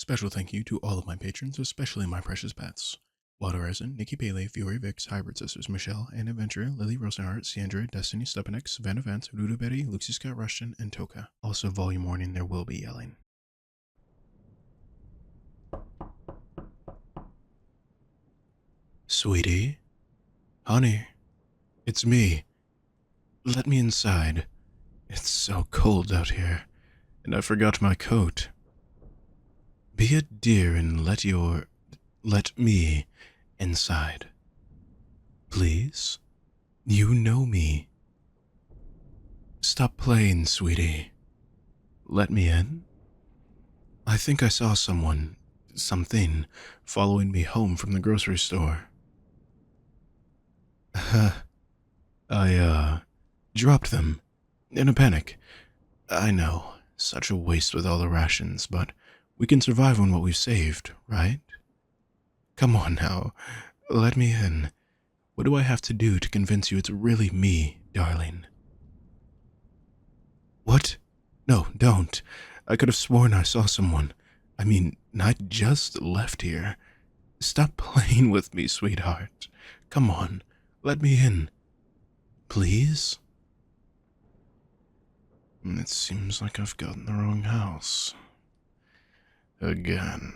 Special thank you to all of my patrons, especially my precious pets. Water Resin, Nikki Pele, Fury Vix, Hybrid Sisters, Michelle, Anne Adventure, Lily Rosenhart, Sandra, Destiny, Stepanex, Van Event, Rudaberry, Lucy Scott Rushton, and Toka. Also, volume warning, there will be yelling. Sweetie? Honey? It's me. Let me inside. It's so cold out here, and I forgot my coat. Be a dear and let me inside. Please? You know me. Stop playing, sweetie. Let me in. I think I saw something, following me home from the grocery store. I dropped them. In a panic. I know, such a waste with all the rations, but we can survive on what we've saved, right? Come on now, let me in. What do I have to do to convince you it's really me, darling? What? No, don't. I could have sworn I saw someone. I just left here. Stop playing with me, sweetheart. Come on, let me in. Please? It seems like I've gotten the wrong house. Again.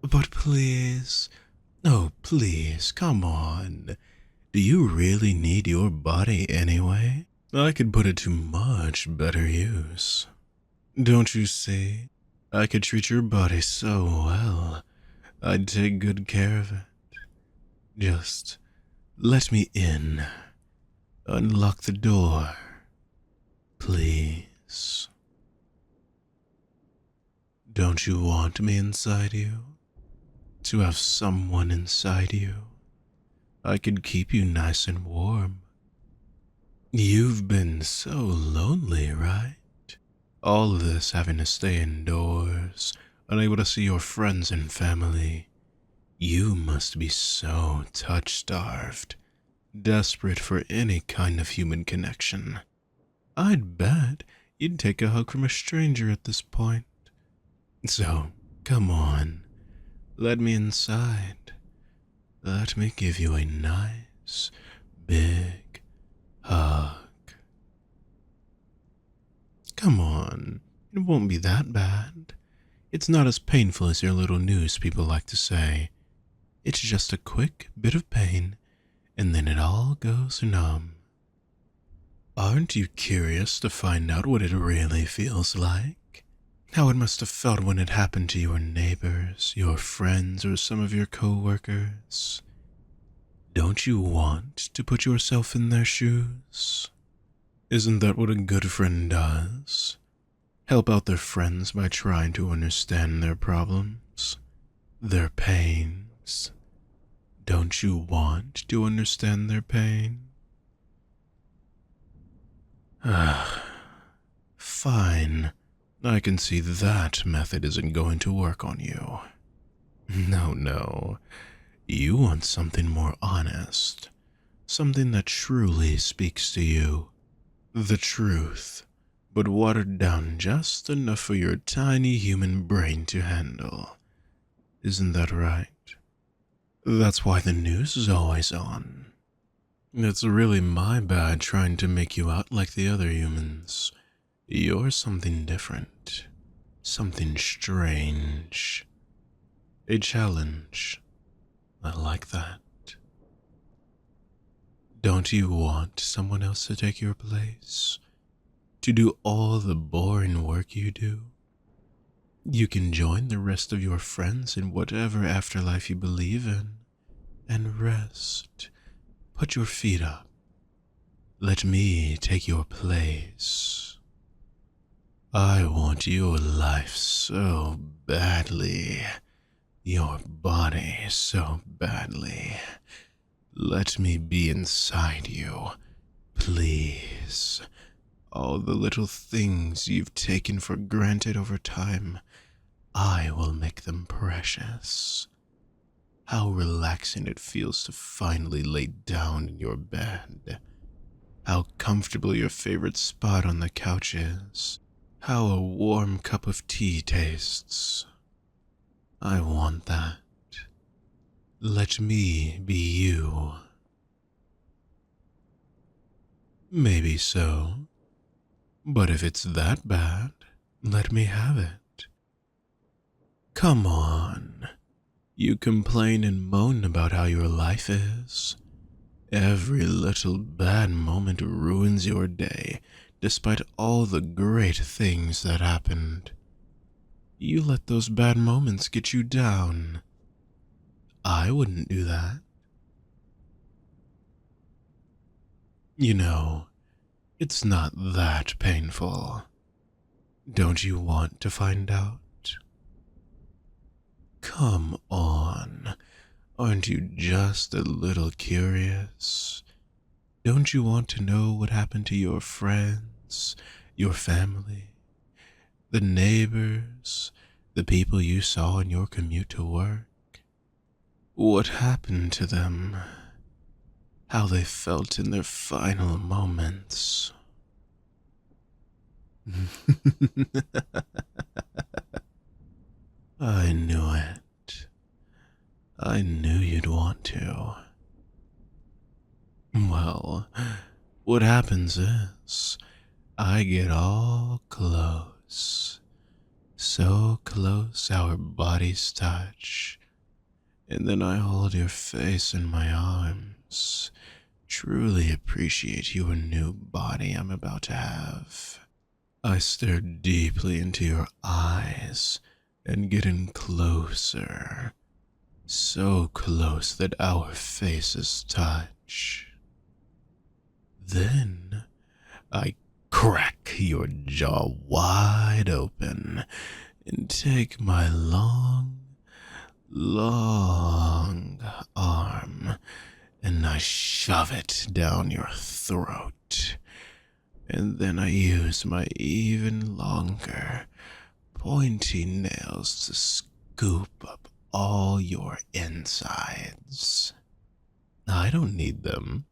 But please, oh please, come on. Do you really need your body anyway? I could put it to much better use. Don't you see? I could treat your body so well. I'd take good care of it. Just let me in. Unlock the door. Please. Don't you want me inside you? To have someone inside you? I could keep you nice and warm. You've been so lonely, right? All this having to stay indoors, unable to see your friends and family. You must be so touch-starved, desperate for any kind of human connection. I'd bet you'd take a hug from a stranger at this point. So, come on, let me inside. Let me give you a nice, big hug. Come on, it won't be that bad. It's not as painful as your little news people like to say. It's just a quick bit of pain, and then it all goes numb. Aren't you curious to find out what it really feels like? How it must have felt when it happened to your neighbors, your friends, or some of your co-workers? Don't you want to put yourself in their shoes? Isn't that what a good friend does? Help out their friends by trying to understand their problems, their pains. Don't you want to understand their pain? Fine. I can see that method isn't going to work on you. No. You want something more honest. Something that truly speaks to you. The truth, but watered down just enough for your tiny human brain to handle. Isn't that right? That's why the news is always on. It's really my bad trying to make you out like the other humans. You're something different. Something strange. A challenge. I like that. Don't you want someone else to take your place? To do all the boring work you do? You can join the rest of your friends in whatever afterlife you believe in, and rest. Put your feet up. Let me take your place. I want your life so badly. Your body so badly. Let me be inside you, please. All the little things you've taken for granted over time, I will make them precious. How relaxing it feels to finally lay down in your bed. How comfortable your favorite spot on the couch is. how a warm cup of tea tastes. I want that. Let me be you. Maybe so, but if it's that bad, let me have it. Come on. You complain and moan about how your life is. Every little bad moment ruins your day, despite all the great things that happened. You let those bad moments get you down. I wouldn't do that. You know, it's not that painful. Don't you want to find out? Come on, aren't you just a little curious? Don't you want to know what happened to your friends, your family, the neighbors, the people you saw on your commute to work? What happened to them? How they felt in their final moments? I knew it. I knew you'd want to. Well, what happens is, I get all close. So close our bodies touch. And then I hold your face in my arms. Truly appreciate your new body I'm about to have. I stare deeply into your eyes and get in closer. So close that our faces touch. Then I crack your jaw wide open and take my long, long arm and I shove it down your throat. And then I use my even longer, pointy nails to scoop up all your insides. I don't need them.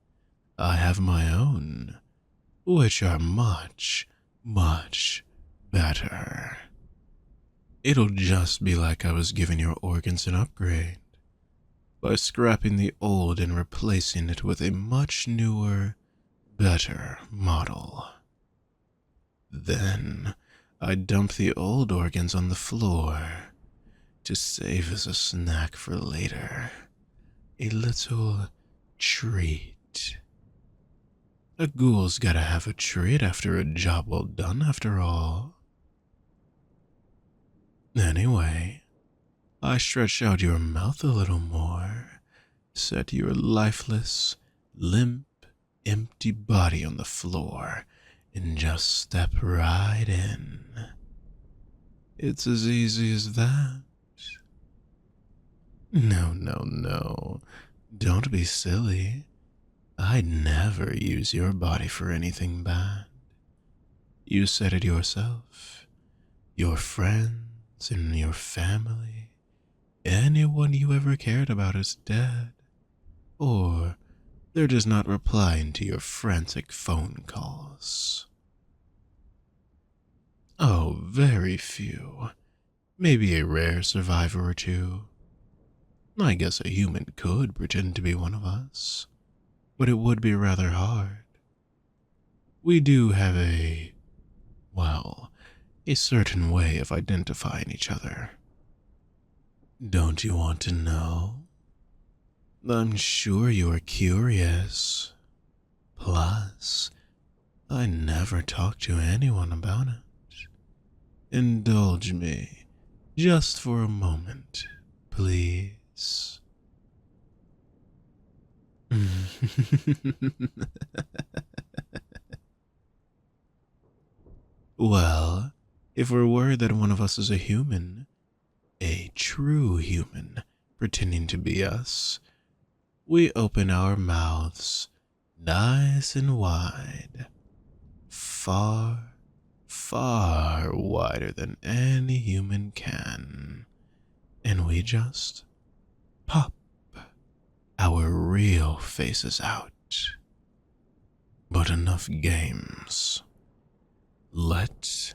I have my own, which are much, much better. It'll just be like I was giving your organs an upgrade by scrapping the old and replacing it with a much newer, better model. Then I dump the old organs on the floor to save as a snack for later. A little treat. A ghoul's gotta have a treat after a job well done, after all. Anyway, I stretch out your mouth a little more, set your lifeless, limp, empty body on the floor, and just step right in. It's as easy as that. No, no, no. Don't be silly. I'd never use your body for anything bad. You said it yourself. Your friends and your family, anyone you ever cared about is dead. Or they're just not replying to your frantic phone calls. Oh, very few. Maybe a rare survivor or two. I guess a human could pretend to be one of us, but it would be rather hard. We do have a certain way of identifying each other. Don't you want to know? I'm sure you're curious. Plus, I never talk to anyone about it. Indulge me, just for a moment, please. Well, if we're worried that one of us is a human, a true human, pretending to be us, we open our mouths nice and wide, far, far wider than any human can, and we just pop our real faces out. But enough games. Let